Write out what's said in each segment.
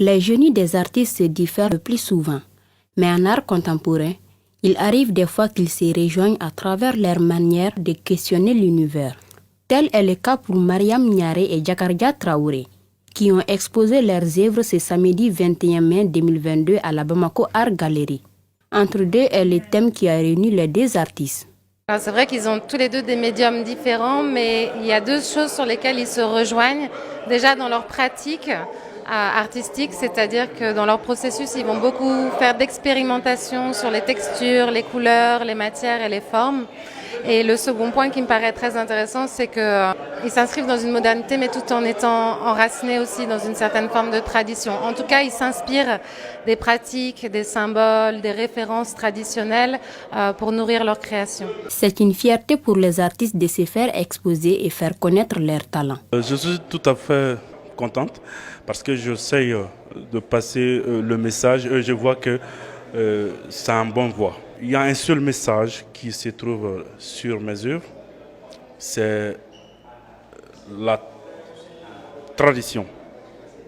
Les génies des artistes se diffèrent le plus souvent, mais en art contemporain, il arrive des fois qu'ils se rejoignent à travers leur manière de questionner l'univers. Tel est le cas pour Mariam Niaré et Djakardia Traoré, qui ont exposé leurs œuvres ce samedi 21 mai 2022 à la Bamako Art Gallery. Entre deux est le thème qui a réuni les deux artistes. C'est vrai qu'ils ont tous les deux des médiums différents, mais il y a deux choses sur lesquelles ils se rejoignent. Déjà dans leur pratique artistique, c'est-à-dire que dans leur processus, ils vont beaucoup faire d'expérimentation sur les textures, les couleurs, les matières et les formes. Et le second point qui me paraît très intéressant, c'est qu'ils s'inscrivent dans une modernité, mais tout en étant enracinés aussi dans une certaine forme de tradition. En tout cas, ils s'inspirent des pratiques, des symboles, des références traditionnelles pour nourrir leur création. C'est une fierté pour les artistes de se faire exposer et faire connaître leurs talents. Je suis tout à fait contente parce que j'essaye de passer le message et je vois que c'est un bon voie. Il y a un seul message qui se trouve sur mes œuvres, c'est la tradition,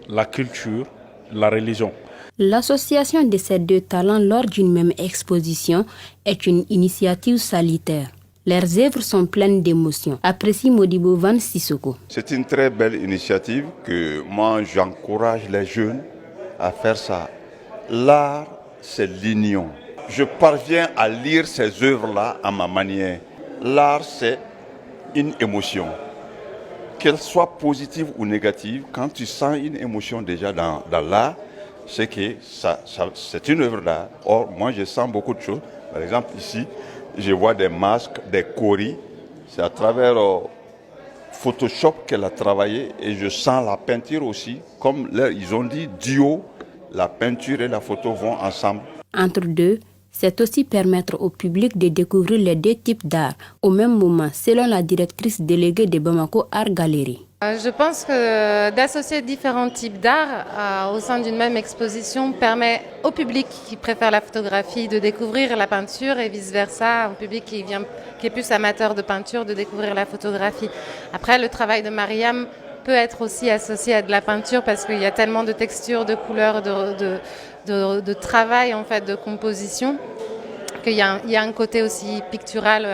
la culture, la religion. L'association de ces deux talents lors d'une même exposition est une initiative salutaire. Leurs œuvres sont pleines d'émotions, apprécie Modibo Van Sissoko. C'est une très belle initiative que moi j'encourage les jeunes à faire ça. L'art, c'est l'union. Je parviens à lire ces œuvres-là à ma manière. L'art, c'est une émotion. Qu'elle soit positive ou négative, quand tu sens une émotion déjà dans l'art, c'est que c'est une œuvre d'art. Or, moi, je sens beaucoup de choses. Par exemple, ici, je vois des masques, des coris. C'est à travers Photoshop qu'elle a travaillé et je sens la peinture aussi. Comme ils ont dit, duo, la peinture et la photo vont ensemble. Entre deux, c'est aussi permettre au public de découvrir les deux types d'art au même moment, selon la directrice déléguée de Bamako Art Gallery. Je pense que d'associer différents types d'art au sein d'une même exposition permet au public qui préfère la photographie de découvrir la peinture et vice-versa, au public qui est plus amateur de peinture de découvrir la photographie. Après, le travail de Mariam peut être aussi associé à de la peinture parce qu'il y a tellement de textures, de couleurs, de travail en fait, de composition, qu'il y a un côté aussi pictural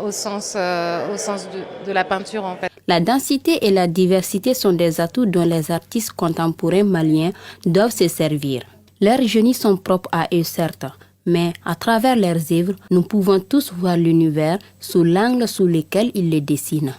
au sens de la peinture en fait. La densité et la diversité sont des atouts dont les artistes contemporains maliens doivent se servir. Leurs génies sont propres à eux certes, mais à travers leurs œuvres, nous pouvons tous voir l'univers sous l'angle sous lequel ils le dessinent.